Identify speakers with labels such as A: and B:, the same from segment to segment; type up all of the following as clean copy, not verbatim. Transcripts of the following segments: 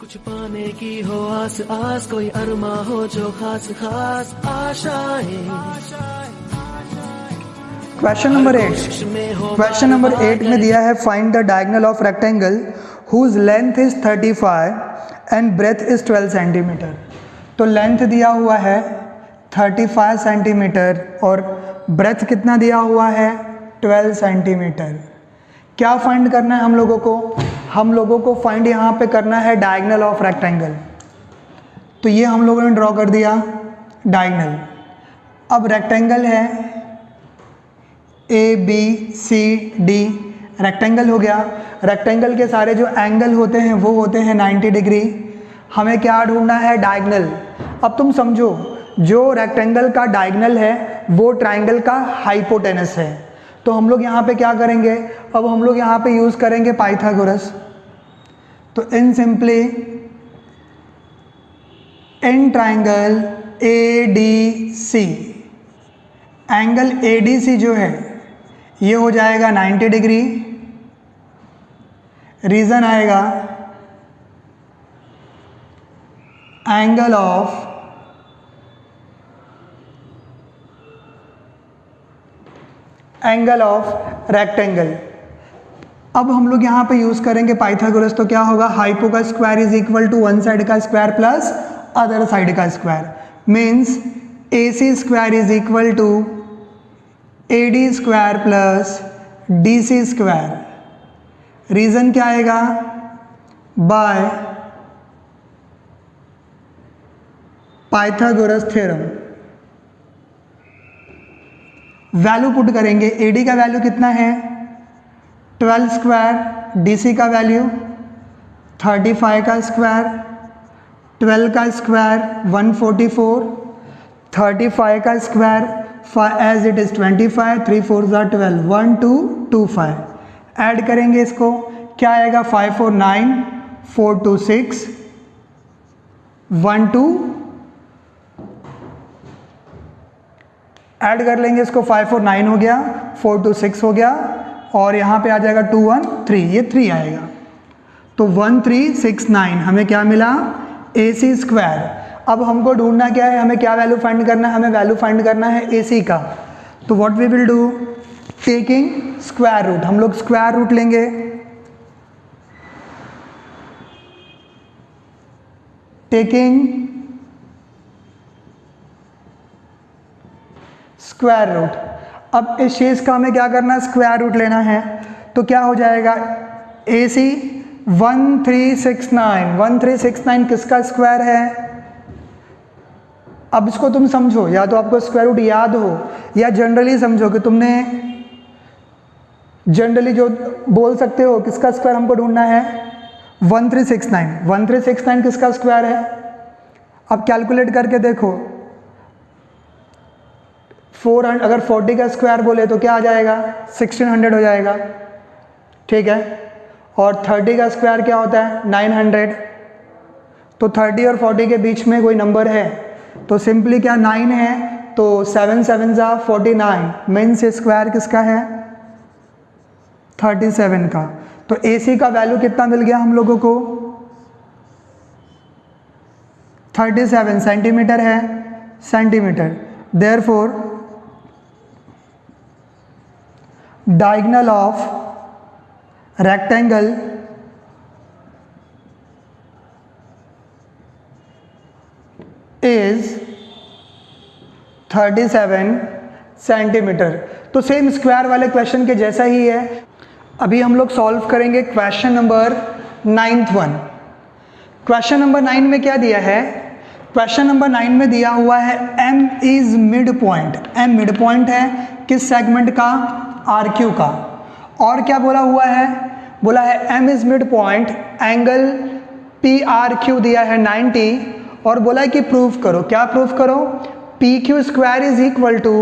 A: कुछ पाने की हो आस आस, कोई अरमा हो जो खास खास आशाएं।
B: क्वेश्चन नंबर 8 में दिया है find the diagonal of rectangle whose length is 35 and breadth is 12 centimetre. तो लेंथ दिया हुआ है 35 सेंटीमीटर और ब्रेथ कितना दिया हुआ है 12 सेंटीमीटर। क्या फाइंड करना है हम लोगों को फाइंड यहाँ पे करना है डायगोनल ऑफ रेक्टेंगल। तो ये हम लोगों ने ड्रॉ कर दिया डायगोनल। अब रेक्टेंगल है A B C D, rectangle हो गया। रेक्टेंगल के सारे जो एंगल होते हैं वो होते हैं 90 डिग्री। हमें क्या ढूंढना है डायगोनल। अब तुम समझो, जो रेक्टेंगल का डायगोनल है वो ट्राइंगल का हाइपोटेनस है। तो हम लोग यहाँ पे क्या करेंगे, अब हम लोग यहाँ पे यूज़ करेंगे पाइथागोरस। तो in simply in triangle A D C, angle A D C जो है ये हो जाएगा 90 डिग्री। रीजन आएगा एंगल ऑफ रेक्टेंगल। अब हम लोग यहाँ पे यूज़ करेंगे पाइथागोरस। तो क्या होगा, हाइपो का square is equal to one side का स्क्वायर प्लस अदर साइड का square, means A C square is equal to A D square plus D C square. Reason क्या आएगा, by Pythagoras theorem. Value put करेंगे, A D का value कितना है 12 square, D C का value 35 का square, 12 का स्क्वायर 144, 35 का square as it is 25, 3 4 12, 1225। Add करेंगे इसको, क्या आएगा 5 4 9, 4 2 6, 1 2, ऐड कर लेंगे इसको, 5 4 9 हो गया, 4 2 6 हो गया और यहाँ पे आ जाएगा 2 1 3, ये 3 आएगा। तो 1 3 6 9 हमें क्या मिला, ए सी स्क्वायर। अब हमको ढूंढना क्या है, हमें क्या वैल्यू फाइंड करना है, हमें वैल्यू फाइंड करना है ए सी का। तो what we will do, taking square root, हम लोग स्क्वायर रूट लेंगे। Taking square root. अब इस चीज़ का हमें क्या करना है, स्क्वायर रूट लेना है। तो क्या हो जाएगा, ए सी 1369, 1369 किसका स्क्वायर है। अब इसको तुम समझो, या तो आपको स्क्वायर रूट याद हो या जनरली समझो कि तुमने जनरली जो बोल सकते हो किसका स्क्वायर हमको ढूंढना है 1369। 1369 किसका स्क्वायर है। अब कैलकुलेट करके देखो, 400, अगर 40 का स्क्वायर बोले तो क्या आ जाएगा 1600 हो जाएगा, ठीक है। और 30 का स्क्वायर क्या होता है 900। तो 30 और 40 के बीच में कोई नंबर है तो सिंपली क्या 9 है, तो 7 7 जा 49, मीन्स स्क्वायर किसका है 37 का। तो ए सी का वैल्यू कितना मिल गया हम लोगों को 37 सेंटीमीटर है, centimetre. Therefore diagonal of rectangle is 37 centimetre. तो सेम स्क्वायर वाले क्वेश्चन के जैसा ही है। अभी हम लोग सॉल्व करेंगे question number 9th। Question number 9 में क्या दिया है, क्वेश्चन नंबर 9 में दिया हुआ है M is mid point. M mid point है किस सेगमेंट का, RQ का। और क्या बोला हुआ है, बोला है M is mid point, angle PRQ दिया है 90 और बोला है कि प्रूफ करो। क्या प्रूफ करो, PQ square is equal to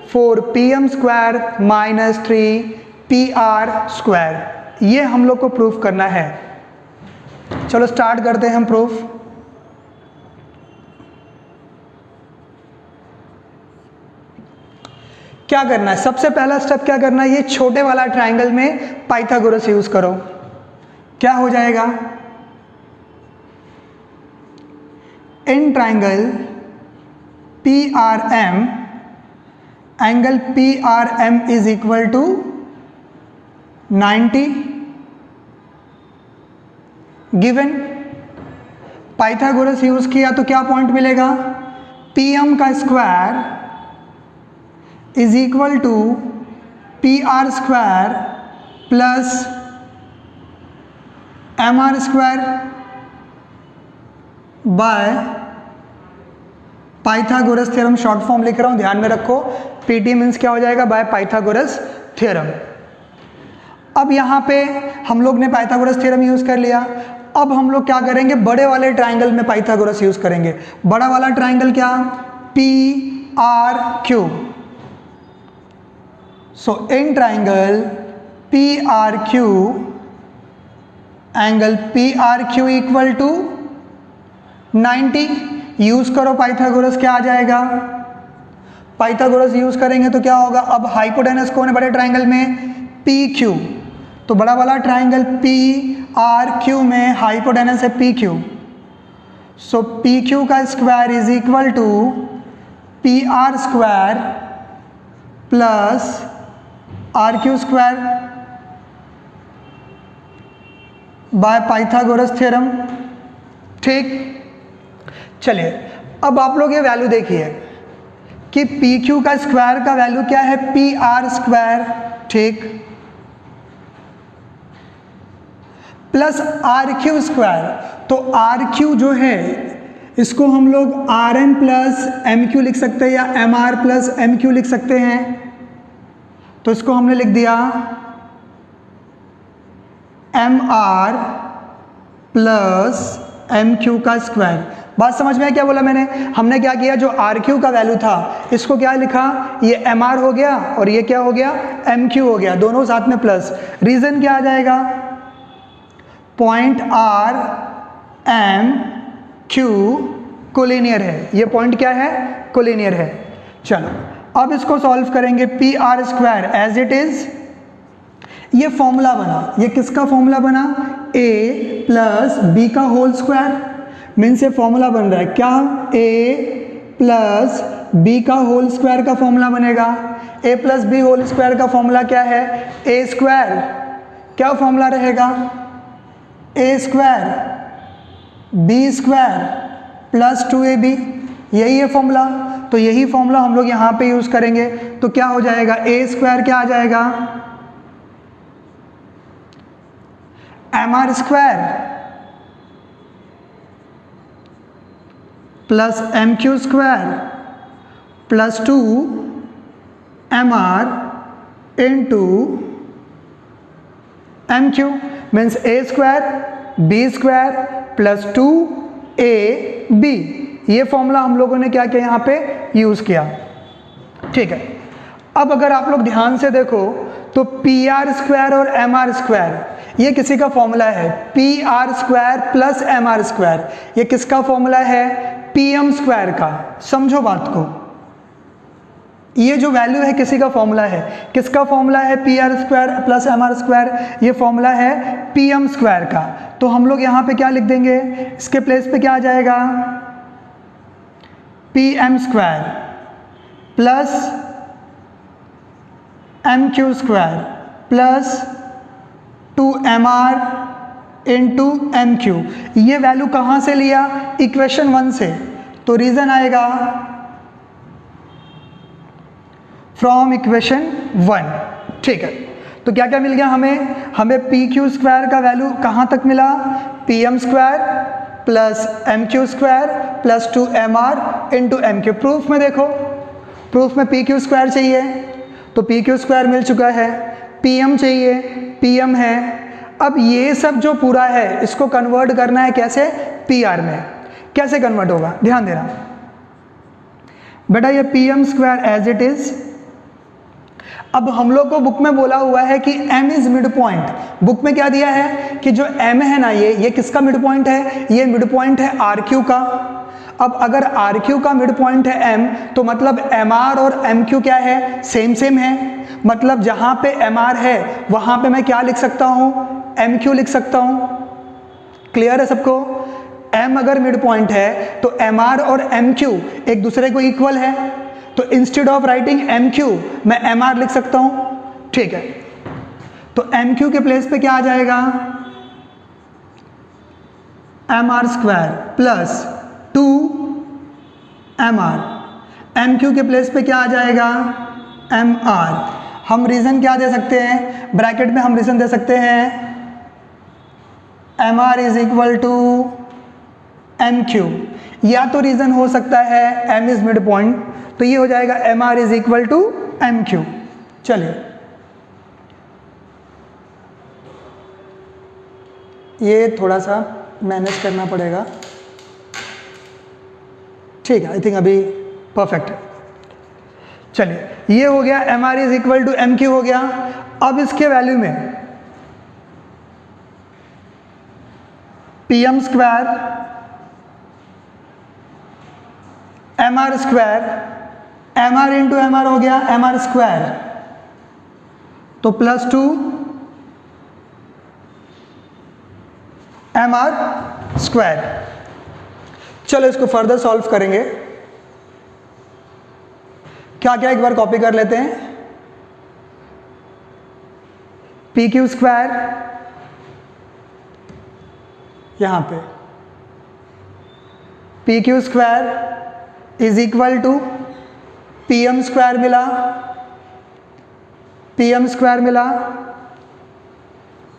B: 4PM square minus 3PR square. ये हम लोग को प्रूफ करना है। चलो स्टार्ट करते हैं हम प्रूफ। क्या करना है, सबसे पहला स्टेप क्या करना है, ये छोटे वाला ट्राइंगल में पाइथागोरस यूज करो। क्या हो जाएगा in triangle PRM, angle PRM is equal to 90 given. Pythagoras use किया तो क्या पॉइंट मिलेगा, PM का square is equal to PR square plus MR square by Pythagoras theorem. Short form लिख रहा हूं, ध्यान में रखो, PT मीन्स क्या हो जाएगा, बाय पाइथागोरस थ्योरम। अब यहाँ पे हम लोग ने पाइथागोरस थ्योरम यूज कर लिया। अब हम लोग क्या करेंगे, बड़े वाले ट्राइंगल में पाइथागोरस यूज करेंगे। बड़ा वाला ट्राइंगल क्या, PRQ। So in triangle PRQ, angle PRQ equal to 90। Use करो पाइथागोरस, क्या आ जाएगा, पाइथागोरस यूज करेंगे तो क्या होगा, अब हाइपोटेनस कौन है बड़े ट्राइंगल में, PQ। तो बड़ा वाला ट्राइंगल PRQ में हाइपोटेनस है PQ। सो PQ का square is equal to PR square plus RQ square by Pythagoras theorem. ठीक, चलिए अब आप लोग ये वैल्यू देखिए कि PQ का स्क्वायर का वैल्यू क्या है, PR स्क्वायर, ठीक, प्लस RQ स्क्वायर। तो RQ जो है इसको हम लोग RM प्लस MQ लिख सकते हैं या MR प्लस MQ लिख सकते हैं। तो इसको हमने लिख दिया MR प्लस MQ का स्क्वायर। बात समझ में क्या बोला मैंने, हमने क्या किया, जो RQ का वैल्यू था इसको क्या लिखा, ये MR हो गया और ये क्या हो गया, MQ हो गया, दोनों साथ में प्लस। रीजन क्या आ जाएगा, पॉइंट RMQ कोलिनियर है। ये पॉइंट क्या है, कोलिनियर है। चलो अब इसको सॉल्व करेंगे, PR square as it is. ये फॉर्मूला बना, ये किसका फॉर्मूला बना, A प्लस B का होल स्क्वायर। मीन्स ये फॉर्मूला बन रहा है क्या, A प्लस B का होल स्क्वायर का फॉर्मूला बनेगा। A plus B whole square का फॉर्मूला क्या है, A स्क्वायर, क्या फॉर्मूला रहेगा, A square B square plus 2AB, यही है फॉर्मूला। तो यही फॉर्मूला हम लोग यहाँ पे यूज करेंगे। तो क्या हो जाएगा, A स्क्वायर क्या आ जाएगा, MR square plus MQ square plus 2MR into MQ means A square B square plus 2AB। ये फॉर्मूला हम लोगों ने क्या किया, यहाँ पे यूज किया। ठीक है, अब अगर आप लोग ध्यान से देखो तो PR स्क्वायर और MR स्क्वायर ये किसी का फॉर्मूला है, PR square plus MR square ये किसका फॉर्मूला है, PM स्क्वायर का। समझो बात को, ये जो वैल्यू है किसी का फॉर्मूला है, किसका फॉर्मूला है, PR square plus MR square, ये फॉर्मूला है PM स्क्वायर का। तो हम लोग यहाँ पे क्या लिख देंगे, इसके प्लेस पे क्या आ जाएगा, PM square plus MQ square plus 2MR into MQ। ये वैल्यू कहाँ से लिया, इक्वेशन 1 से। तो रीजन आएगा फ्रॉम इक्वेशन 1। ठीक है, तो क्या क्या मिल गया हमें PQ स्क्वायर का वैल्यू कहाँ तक मिला, PM square plus MQ square plus 2MR into MQ। Proof में देखो, प्रूफ में PQ स्क्वायर चाहिए तो PQ स्क्वायर मिल चुका है, PM चाहिए, PM है। अब ये सब जो पूरा है इसको कन्वर्ट करना है कैसे, PR में। कैसे कन्वर्ट होगा, ध्यान देना बेटा, ये PM square as it is. अब हम लोग को बुक में बोला हुआ है कि M is mid point. Book में क्या दिया है कि जो M है ना, ये किसका मिड पॉइंट है, ये मिड पॉइंट है RQ का। अब अगर RQ का मिड पॉइंट है M, तो मतलब MR और MQ क्या है, सेम सेम है। मतलब जहां पे MR है वहां पे मैं क्या लिख सकता हूं, MQ लिख सकता हूं। क्लियर है सबको, m अगर मिड पॉइंट है तो mr और mq एक दूसरे को इक्वल है, तो इंस्टेड ऑफ राइटिंग mq मैं mr लिख सकता हूं, ठीक है। तो mq के प्लेस पे क्या आ जाएगा, mr square plus 2mr, mq के प्लेस पे क्या आ जाएगा, mr। हम रीजन क्या दे सकते हैं, ब्रैकेट में हम रीजन दे सकते हैं mr is equal to mq, या तो रीजन हो सकता है m इज मिड पॉइंट, तो ये हो जाएगा mr is equal to mq। चलिए ये थोड़ा सा मैनेज करना पड़ेगा, ठीक है, आई थिंक अभी परफेक्ट है। चलिए ये हो गया, mr is equal to mq हो गया। अब इसके वैल्यू में pm square mr square, mr into mr हो गया mr स्क्वायर, तो प्लस 2 mr स्क्वायर। चलो इसको फर्दर सॉल्व करेंगे। क्या क्या एक बार कॉपी कर लेते हैं, पी क्यू स्क्वायर यहां पे, P Q square is equal to P M square मिला, पी एम स्क्वायर मिला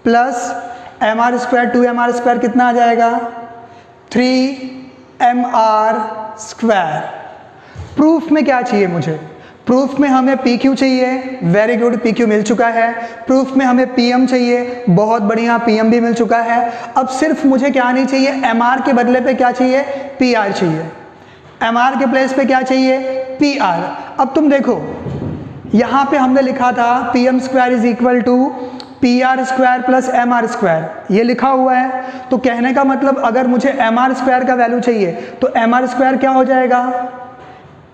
B: plus M R square, 2mr square कितना आ जाएगा, 3mr स्क्वायर। प्रूफ में क्या चाहिए मुझे, प्रूफ में हमें PQ चाहिए, वेरी गुड, PQ मिल चुका है। प्रूफ में हमें PM चाहिए, बहुत बढ़िया, PM भी मिल चुका है। अब सिर्फ मुझे क्या नहीं चाहिए, MR के बदले पे क्या चाहिए, PR चाहिए। MR के प्लेस पे क्या चाहिए, PR। अब तुम देखो यहाँ पे हमने लिखा था PM square is equal to PR square plus MR square, ये लिखा हुआ है। तो कहने का मतलब अगर मुझे MR स्क्वायर का वैल्यू चाहिए तो MR स्क्वायर क्या हो जाएगा,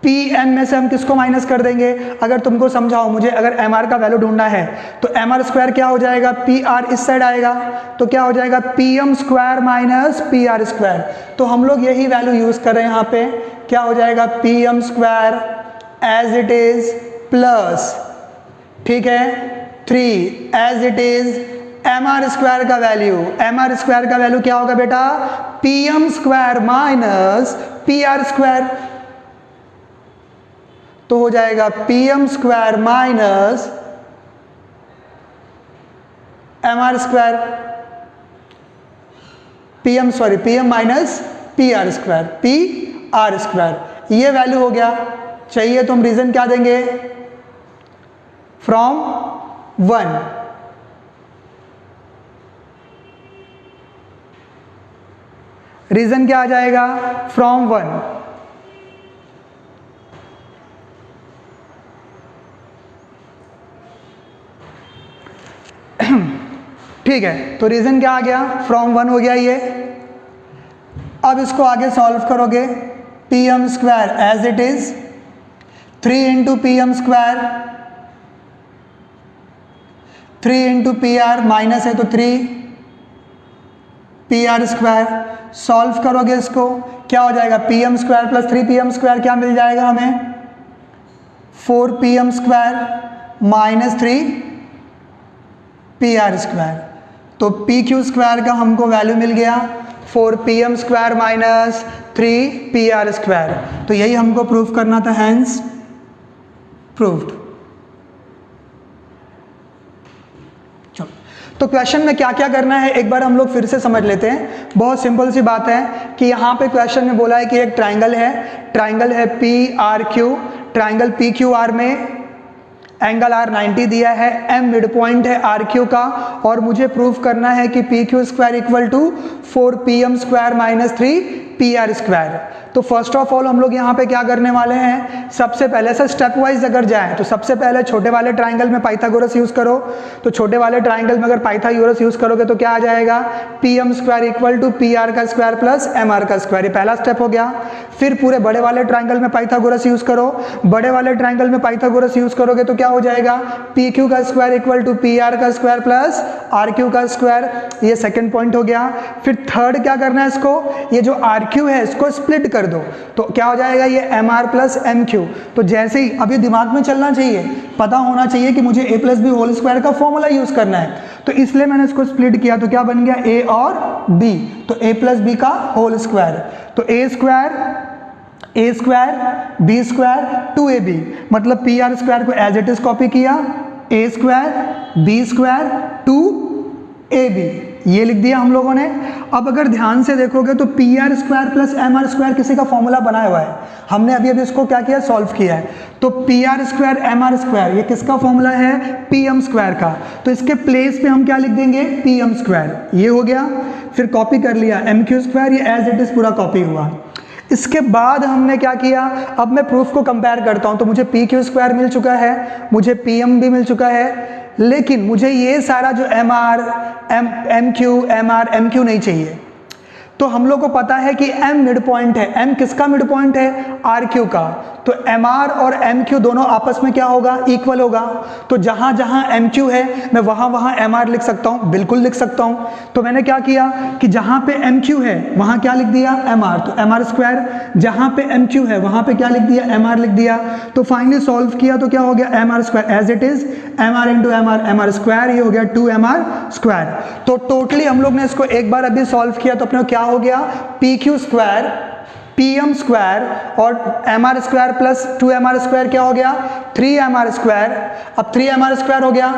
B: PM में से हम किसको माइनस कर देंगे, अगर तुमको समझाओ, मुझे अगर MR का वैल्यू ढूंढना है तो MR स्क्वायर क्या हो जाएगा, PR इस साइड आएगा, तो क्या हो जाएगा PM square minus PR square. तो हम लोग यही वैल्यू यूज कर रहे हैं यहाँ पे, क्या हो जाएगा, PM square as it is plus, ठीक है, 3 as it is MR square का वैल्यू, MR स्क्वायर का वैल्यू क्या होगा बेटा, PM square minus PR square, तो हो जाएगा PM square minus MR square, PM minus PR square, PR square. ये वैल्यू हो गया। चाहिए तो हम रीजन क्या देंगे, फ्रॉम 1, रीजन क्या आ जाएगा, फ्रॉम 1। ठीक है, तो रीजन क्या आ गया, फ्रॉम 1 हो गया ये। अब इसको आगे सॉल्व करोगे, PM square as it is 3 into PM square, 3 into PR minus है तो 3 PR स्क्वायर। सॉल्व करोगे इसको, क्या हो जाएगा, PM square plus 3PM square क्या मिल जाएगा हमें, 4PM square minus 3PR square. तो PQ स्क्वायर का हमको वैल्यू मिल गया 4PM square minus 3PR square. तो यही हमको प्रूफ करना था, हैंस प्रूव्ड। चलो, तो क्वेश्चन में क्या क्या करना है एक बार हम लोग फिर से समझ लेते हैं। बहुत सिंपल सी बात है कि यहाँ पे क्वेश्चन में बोला है कि एक ट्राइंगल है PRQ, ट्राइंगल PQR में एंगल R 90 दिया है, M मिड पॉइंट है RQ का, और मुझे प्रूफ करना है कि PQ square equal to 4PM square minus 3 P R square. तो फर्स्ट ऑफ ऑल हम लोग यहाँ पे क्या करने वाले हैं, सबसे पहले से स्टेप वाइज अगर जाएं तो सबसे पहले छोटे वाले ट्राइंगल में पाइथागोरस यूज करो। तो छोटे वाले ट्राइंगल में अगर पाइथागोरस यूज करोगे तो क्या आ जाएगा, P M square equal to P R का स्क्वायर प्लस एम आर का स्क्वायर, ये पहला स्टेप हो गया। फिर पूरे बड़े वाले ट्राइंगल में पाइथागोरस यूज करो। बड़े वाले ट्राइंगल में पाइथागोरस यूज करोगे तो क्या हो जाएगा, पी क्यू का square equal to P R का स्क्वायर प्लस आर क्यू का स्क्वायर, ये सेकंड पॉइंट हो गया। फिर थर्ड क्या करना है, इसको ये जो आर क्यू है इसको स्प्लिट कर दो तो क्या हो जाएगा, ये M R plus M Q. तो जैसे ही अब ये दिमाग में चलना चाहिए, पता होना चाहिए कि मुझे ए प्लस बी होल स्क्वायर का फॉर्मूला यूज करना है, तो इसलिए मैंने इसको स्प्लिट किया। तो क्या बन गया, ए और बी, तो ए प्लस बी का होल स्क्वायर। तो ए स्क्वायर बी स्क्वायर 2ab, मतलब पी आर स्क्वायर को एज इट इज कॉपी किया, ए स्क्वायर बी स्क्वायर 2ab, ये लिख दिया हम लोगों ने। अब अगर ध्यान से देखोगे तो P R square plus M R square किसी का फॉर्मूला बनाया हुआ है, हमने अभी अभी इसको क्या किया, सॉल्व किया है। तो P R square M R square ये किसका फॉर्मूला है, पी एम स्क्वायर का, तो इसके प्लेस पे हम क्या लिख देंगे, पी एम स्क्वायर, ये हो गया। फिर कॉपी कर लिया एम क्यू स्क्वायर, ये एज इट इज पूरा कॉपी हुआ। इसके बाद हमने क्या किया, अब मैं प्रूफ को कंपेयर करता हूं, तो मुझे पी क्यू स्क्वायर मिल चुका है, मुझे पी एम भी मिल चुका है, लेकिन मुझे ये सारा जो M R M Q M R M Q नहीं चाहिए। तो हम लोग को पता है कि m मिड पॉइंट है, m किसका मिड पॉइंट है, आर क्यू का, तो एम आर और एम क्यू दोनों आपस में क्या होगा, इक्वल होगा। तो जहां जहां एम क्यू है मैं वहां वहां एम आर लिख सकता हूं, बिल्कुल लिख सकता हूं। तो मैंने क्या किया कि जहां पे एम क्यू है वहां क्या लिख दिया, एम आर, तो एम आर स्क्वायर, जहां पे एम क्यू है वहां पे क्या लिख दिया, एम आर लिख दिया। तो फाइनली सॉल्व किया तो क्या हो गया, M R square as it is, M R into M R square, ये हो गया 2mr स्क्वायर। तो टोटली हम लोग ने इसको एक बार अभी सॉल्व किया तो अपने क्या हो गया, P Q square P M square और M R square plus 2mr square क्या हो गया, 3mr स्क्वायर। अब 3mr स्क्वायर हो गया।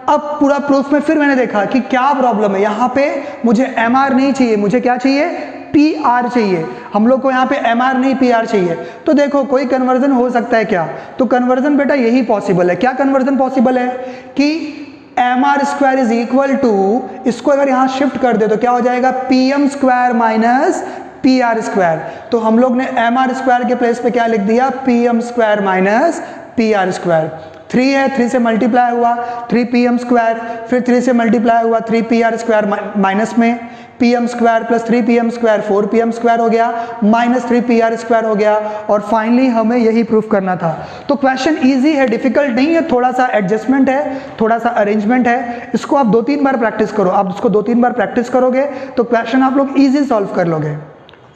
B: अब पूरा प्रूफ में फिर मैंने देखा कि क्या प्रॉब्लम है, यहाँ पे मुझे एम आर नहीं चाहिए, मुझे क्या चाहिए, पी आर चाहिए। हम लोग को यहाँ पे एम आर नहीं पी आर चाहिए। तो देखो कोई कन्वर्जन हो सकता है क्या, तो कन्वर्जन बेटा यही पॉसिबल है। क्या कन्वर्जन पॉसिबल है कि M R square is equal to, इसको अगर यहाँ शिफ्ट कर दे तो क्या हो जाएगा, P M square minus P R square. तो हम लोग ने एम आर स्क्वायर के प्लेस पे क्या लिख दिया, P M square minus P R square. 3 है, 3 से मल्टीप्लाई हुआ 3 पी एम स्क्वायर, फिर 3 से मल्टीप्लाई हुआ 3 पी आर स्क्वायर माइनस में P M square plus 3 P M square 4 P M square हो गया, माइनस 3 पी आर स्क्वायर हो गया। और फाइनली हमें यही प्रूफ करना था। तो क्वेश्चन इजी है, डिफिकल्ट नहीं है, थोड़ा सा एडजस्टमेंट है, थोड़ा सा अरेंजमेंट है। इसको आप 2-3 बार प्रैक्टिस करो, आप इसको 2-3 बार प्रैक्टिस करोगे तो क्वेश्चन आप लोग ईजी सॉल्व कर लोगे।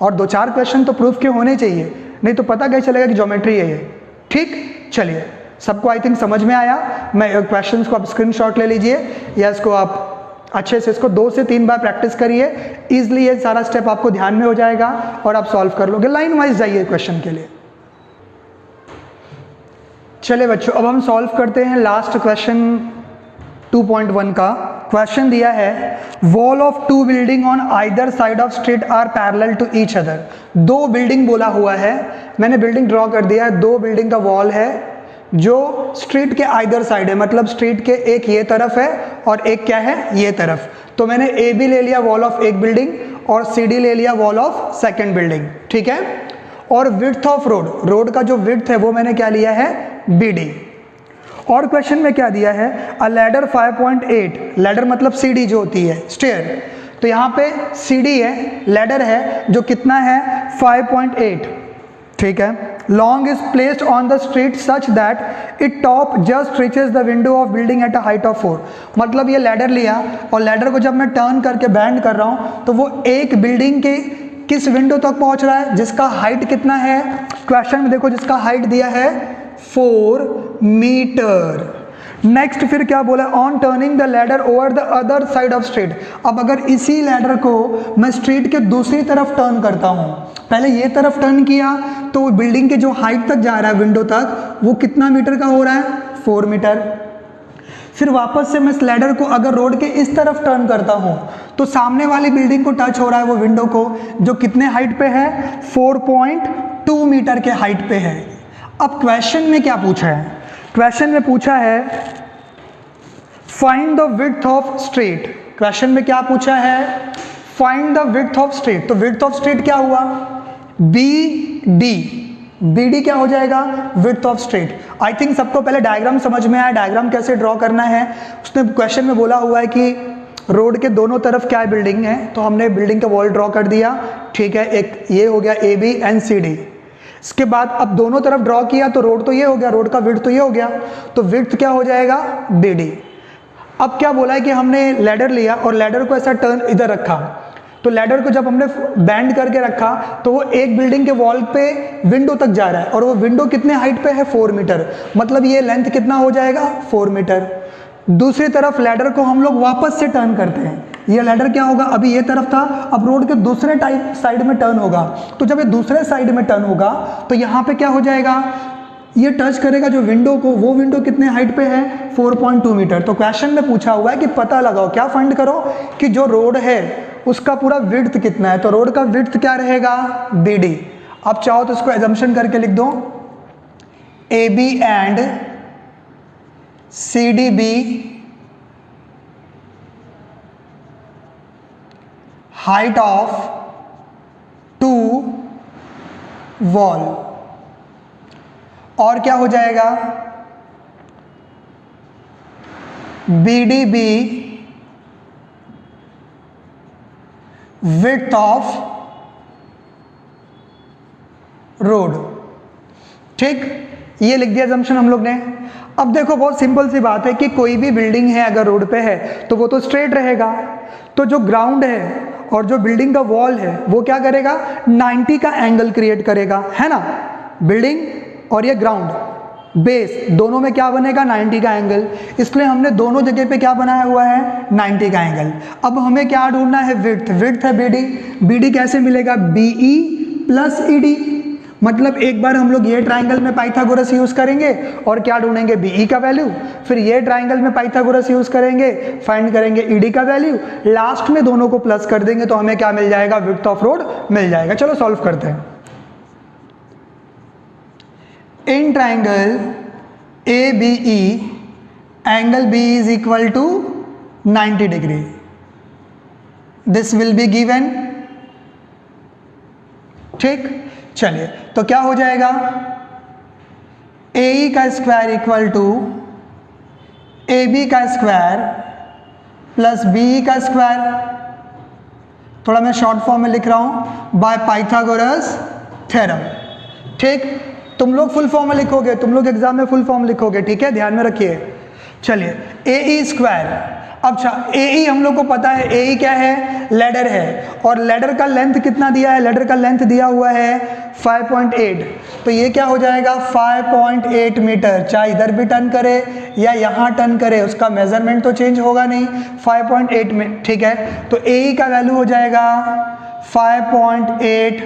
B: और 2-4 क्वेश्चन तो प्रूफ के होने चाहिए, नहीं तो पता कैसे चलेगा कि ज्योमेट्री है ये। ठीक, चलिए सबको आई थिंक समझ में आया। मैं क्वेश्चंस को आप स्क्रीनशॉट ले लीजिए या इसको आप अच्छे से इसको 2 से 3 बार प्रैक्टिस करिए, इजीली ये सारा स्टेप आपको ध्यान में हो जाएगा और आप सॉल्व कर लोगे। लाइन वाइज जाइए क्वेश्चन के लिए। चलिए बच्चों, अब हम सॉल्व करते हैं लास्ट क्वेश्चन 2.1 का। क्वेश्चन दिया है, wall of 2 building on either side of street are parallel to each other. 2 building बोला हुआ है, मैंने बिल्डिंग ड्रॉ कर दिया है। 2 बिल्डिंग का वॉल है जो स्ट्रीट के आइदर साइड है, मतलब स्ट्रीट के एक ये तरफ है और एक क्या है, ये तरफ। तो मैंने ए बी ले लिया वॉल ऑफ एक बिल्डिंग और सी डी ले लिया वॉल ऑफ सेकेंड बिल्डिंग, ठीक है। और विड्थ ऑफ रोड का जो विड्थ है वो मैंने क्या लिया है, बी डी। और क्वेश्चन में क्या दिया है, अ लैडर 5.8, लैडर मतलब सीढ़ी जो होती है, स्टेयर। तो यहाँ पे सीढ़ी है, लैडर है जो कितना है 5.8, ठीक है। Long is placed on the street such that it top just reaches the window of building at a height of 4। मतलब ये लैडर लिया और लैडर को जब मैं टर्न करके बैंड कर रहा हूँ तो वो एक बिल्डिंग के किस विंडो तक पहुँच रहा है, जिसका हाइट कितना है, क्वेश्चन में देखो जिसका हाइट दिया है 4 मीटर। नेक्स्ट फिर क्या बोला, on turning the ladder over the other side of street. अब अगर इसी लैडर को मैं स्ट्रीट के दूसरी तरफ टर्न करता हूँ, पहले ये तरफ टर्न किया तो बिल्डिंग के जो हाइट तक जा रहा है विंडो तक वो कितना मीटर का हो रहा है, 4 मीटर। फिर वापस से मैं इस लैडर को अगर रोड के इस तरफ टर्न करता हूँ तो सामने वाली बिल्डिंग को टच हो रहा है वो विंडो को, जो कितने हाइट पे है, 4.2 मीटर के हाइट पे है। अब क्वेश्चन में क्या पूछा है, क्वेश्चन में पूछा है find the width of street. Question में क्या पूछा है, find the width of street. तो विड्थ ऑफ स्ट्रीट क्या हुआ, BD क्या हो जाएगा, width of straight. I think सबको पहले डायग्राम समझ में आया, डायग्राम कैसे ड्रॉ करना है। उसने क्वेश्चन में बोला हुआ है कि रोड के दोनों तरफ क्या बिल्डिंग है, तो हमने बिल्डिंग का वॉल ड्रॉ कर दिया, ठीक है। एक ये हो गया AB एंड CD। इसके बाद अब दोनों तरफ ड्रॉ किया तो रोड तो ये हो गया, रोड का विड्थ तो ये हो गया, तो विड्थ क्या हो जाएगा, BD। अब क्या बोला है कि हमने लैडर लिया और लैडर को ऐसा टर्न इधर रखा, तो लैडर को जब हमने बैंड करके रखा तो वो एक बिल्डिंग के वॉल पे विंडो तक जा रहा है, और वो विंडो कितने हाइट पे है, 4 मीटर, मतलब ये लेंथ कितना हो जाएगा, 4 मीटर। दूसरी तरफ लैडर को हम लोग वापस से टर्न करते हैं, ये लैडर क्या होगा, अभी ये तरफ था, अब रोड के दूसरे साइड में टर्न होगा, तो जब ये दूसरे साइड में टर्न होगा तो यहाँ पे क्या हो जाएगा, ये टच करेगा जो विंडो को, वो विंडो कितने हाइट पे है, 4.2 मीटर। तो क्वेश्चन में पूछा हुआ है कि पता लगाओ, क्या फाइंड करो कि जो रोड है उसका पूरा विड्थ कितना है, तो रोड का विड्थ क्या रहेगा, BD। अब चाहो तो इसको एजम्पशन करके लिख दो, AB and CDB height of 2 wall, और क्या हो जाएगा, BDB विड्थ ऑफ रोड, ठीक। ये लिख दिया assumption हम लोग ने। अब देखो बहुत सिंपल सी बात है कि कोई भी बिल्डिंग है अगर रोड पे है तो वो तो स्ट्रेट रहेगा, तो जो ग्राउंड है और जो बिल्डिंग का वॉल है वो क्या करेगा, 90 का एंगल क्रिएट करेगा, है ना। बिल्डिंग और ये ग्राउंड बेस दोनों में क्या बनेगा, 90 का एंगल, इसलिए हमने दोनों जगह पे क्या बनाया हुआ है, 90 का एंगल। अब हमें क्या ढूंढना है, विड्थ, विड्थ है BD कैसे मिलेगा, BE प्लस ED, मतलब एक बार हम लोग ये ट्राइंगल में पाइथागोरस यूज करेंगे और क्या ढूंढेंगे, BE का वैल्यू, फिर ये ट्राइंगल में पाइथागोरस यूज करेंगे, फाइंड करेंगे ED का वैल्यू, लास्ट में दोनों को प्लस कर देंगे तो हमें क्या मिल जाएगा, विड्थ ऑफ रोड मिल जाएगा। चलो सॉल्व करते हैं। In triangle ABE, angle B is equal to 90 degree. This will be given, ठीक। चलिए तो क्या हो जाएगा, AE का स्क्वायर इक्वल टू AB का स्क्वायर प्लस BE का स्क्वायर, थोड़ा मैं शॉर्ट फॉर्म में लिख रहा हूं, बाय पाइथागोरस थ्योरम, ठीक। तुम लोग फुल फॉर्म में लिखोगे, तुम लोग एग्जाम में फुल फॉर्म लिखोगे, ठीक है, ध्यान में रखिए। चलिए AE स्क्वायर, अच्छा AE हम लोग को पता है, AE क्या है, लैडर है, और लैडर का लेंथ कितना दिया है, लैडर का लेंथ दिया हुआ है 5.8, तो ये क्या हो जाएगा 5.8 मीटर, चाहे इधर भी टर्न करे या यहाँ टर्न करे उसका मेजरमेंट तो चेंज होगा नहीं, 5.8 में, ठीक है। तो AE का वैल्यू हो जाएगा 5.8,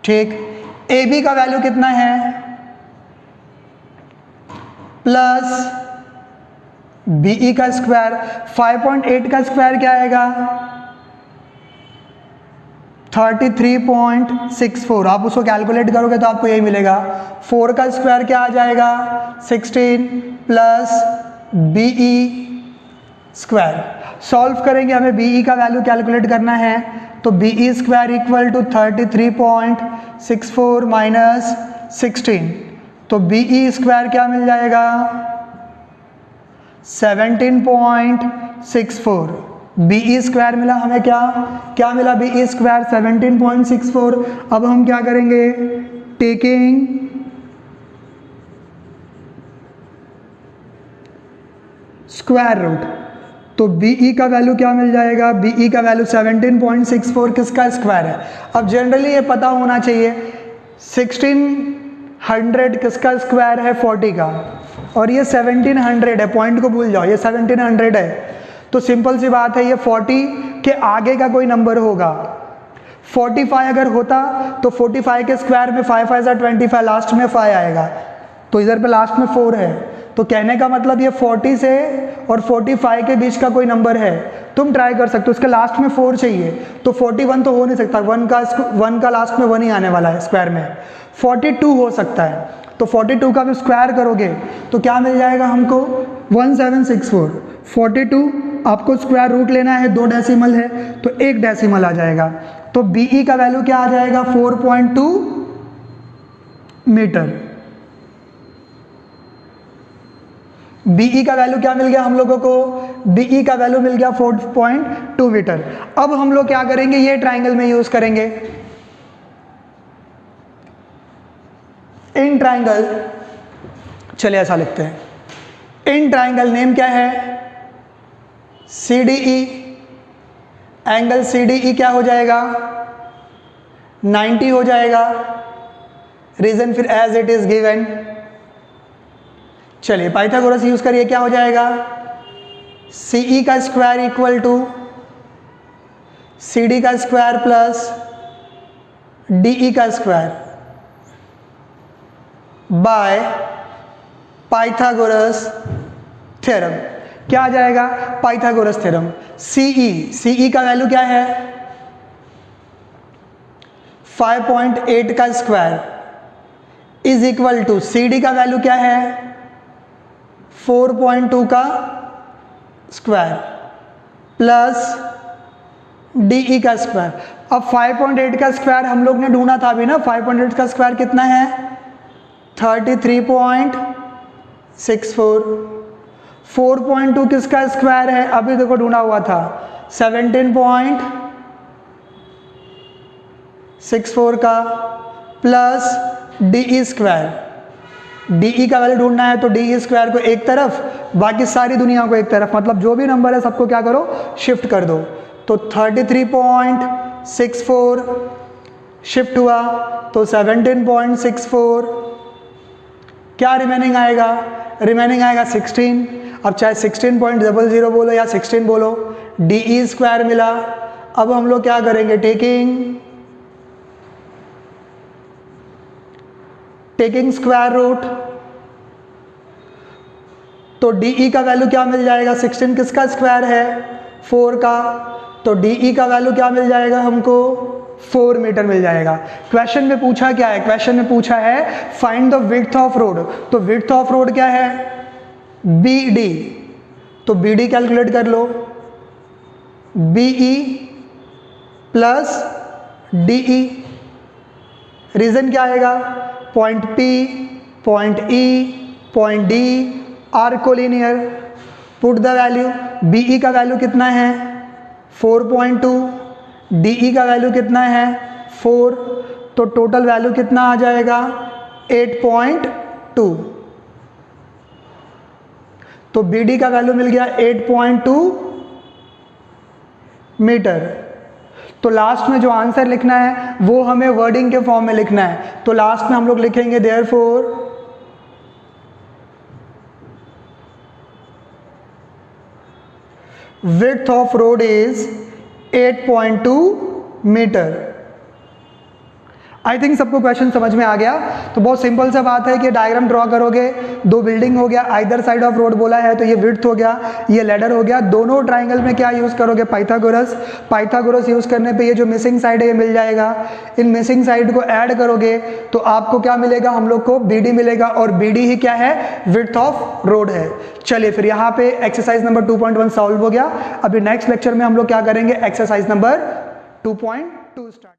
B: ठीक। AB का वैल्यू कितना है, प्लस BE का स्क्वायर, 5.8 का स्क्वायर क्या आएगा 33.64, आप उसको कैलकुलेट करोगे तो आपको यही मिलेगा। 4 का स्क्वायर क्या आ जाएगा 16 प्लस BE स्क्वायर। सॉल्व करेंगे, हमें BE का वैल्यू कैलकुलेट करना है, तो BE square equal to 33.64 minus 16, तो BE स्क्वायर क्या मिल जाएगा 17.64। BE स्क्वायर मिला हमें, क्या मिला BE स्क्वायर 17.64। अब हम क्या करेंगे, टेकिंग स्क्वायर रूट, तो BE का वैल्यू क्या मिल जाएगा, BE का वैल्यू 17.64 किसका स्क्वायर है। अब जनरली ये पता होना चाहिए 1600 किसका स्क्वायर है 40 का, और ये 1700 है, पॉइंट को भूल जाओ, ये 1700 है, तो सिंपल सी बात है ये 40 के आगे का कोई नंबर होगा। 45 अगर होता तो 45 के स्क्वायर में 5 5 25, लास्ट में 5 आएगा, तो इधर पे लास्ट में 4 है, तो कहने का मतलब ये 40 से और 45 के बीच का कोई नंबर है, तुम ट्राई कर सकते हो, उसके लास्ट में 4 चाहिए, तो 41 तो हो नहीं सकता, 1 का लास्ट में 1 ही आने वाला है स्क्वायर में, 42 हो सकता है, तो 42 का भी स्क्वायर करोगे तो क्या मिल जाएगा हमको 1764। 42 आपको स्क्वायर रूट लेना है, 2 डेसिमल है तो 1 डेसिमल आ जाएगा, तो तो BE का वैल्यू क्या आ जाएगा 4.2 मीटर। BE का वैल्यू क्या मिल गया हम लोगों को, BE का वैल्यू मिल गया 4.2 मीटर। अब हम लोग क्या करेंगे, ये ट्राइंगल में यूज करेंगे। इन ट्राइंगल, चलिए ऐसा लिखते हैं, इन ट्राइंगल नेम क्या है, CDE। एंगल CDE क्या हो जाएगा 90 हो जाएगा। रीजन फिर एज इट इज गिवन। चलिए पाइथागोरस यूज करिए, क्या हो जाएगा CE का स्क्वायर इक्वल टू CD का स्क्वायर प्लस DE का स्क्वायर बाय पाइथागोरस थ्योरम। क्या आ जाएगा पाइथागोरस थ्योरम। CE का वैल्यू क्या है 5.8 का square is equal to CD का वैल्यू क्या है 4.2 का स्क्वायर प्लस DE का स्क्वायर। अब 5.8 का स्क्वायर हम लोग ने ढूंढा था अभी ना, 5.8 का स्क्वायर कितना है 33.64। 4.2 किसका स्क्वायर है, अभी देखो ढूंढा हुआ था 17.64 का प्लस DE स्क्वायर। DE का वैल्यू ढूंढना है तो DE स्क्वायर को एक तरफ, बाकी सारी दुनिया को एक तरफ, मतलब जो भी नंबर है सबको क्या करो शिफ्ट कर दो। तो 33.64 शिफ्ट हुआ तो 17.64, क्या रिमेनिंग आएगा, रिमेनिंग आएगा 16। अब चाहे 16.00 बोलो या 16 बोलो, DE स्क्वायर मिला। अब हम लोग क्या करेंगे, टेकिंग स्क्वायर रूट, तो DE का वैल्यू क्या मिल जाएगा, 16 किसका स्क्वायर है 4 का, तो DE का वैल्यू क्या मिल जाएगा हमको 4 मीटर मिल जाएगा। क्वेश्चन में पूछा क्या है, क्वेश्चन में पूछा है find the width of road. तो विड्थ ऑफ रोड क्या है BD, तो BD कैलकुलेट कर लो, BE प्लस DE। रीजन क्या आएगा, point P, point E, point D are collinear. Put the value, BE का वैल्यू कितना है 4.2, DE का वैल्यू कितना है 4, तो टोटल वैल्यू कितना आ जाएगा 8.2। तो BD का वैल्यू मिल गया 8.2 मीटर। तो लास्ट में जो आंसर लिखना है वो हमें वर्डिंग के फॉर्म में लिखना है। तो लास्ट में हम लोग लिखेंगे therefore width of road is 8.2 metre. I think सबको क्वेश्चन समझ में आ गया। तो बहुत सिंपल सा बात है कि डायग्राम ड्रॉ करोगे, दो बिल्डिंग हो गया, आइदर साइड ऑफ रोड बोला है तो ये विड्थ हो गया, ये लैडर हो गया। दोनों ट्राइंगल में क्या यूज करोगे पाइथागोरस। पाइथागोरस यूज करने पे ये जो मिसिंग साइड है ये मिल जाएगा। इन मिसिंग साइड को ऐड करोगे तो आपको क्या मिलेगा, हम लोग को BD मिलेगा, और BD ही क्या है विड्थ ऑफ रोड है। चलिए फिर यहाँ पे एक्सरसाइज नंबर 2.1 सॉल्व हो गया। अभी नेक्स्ट लेक्चर में हम लोग क्या करेंगे, एक्सरसाइज नंबर 2.2 स्टार्ट।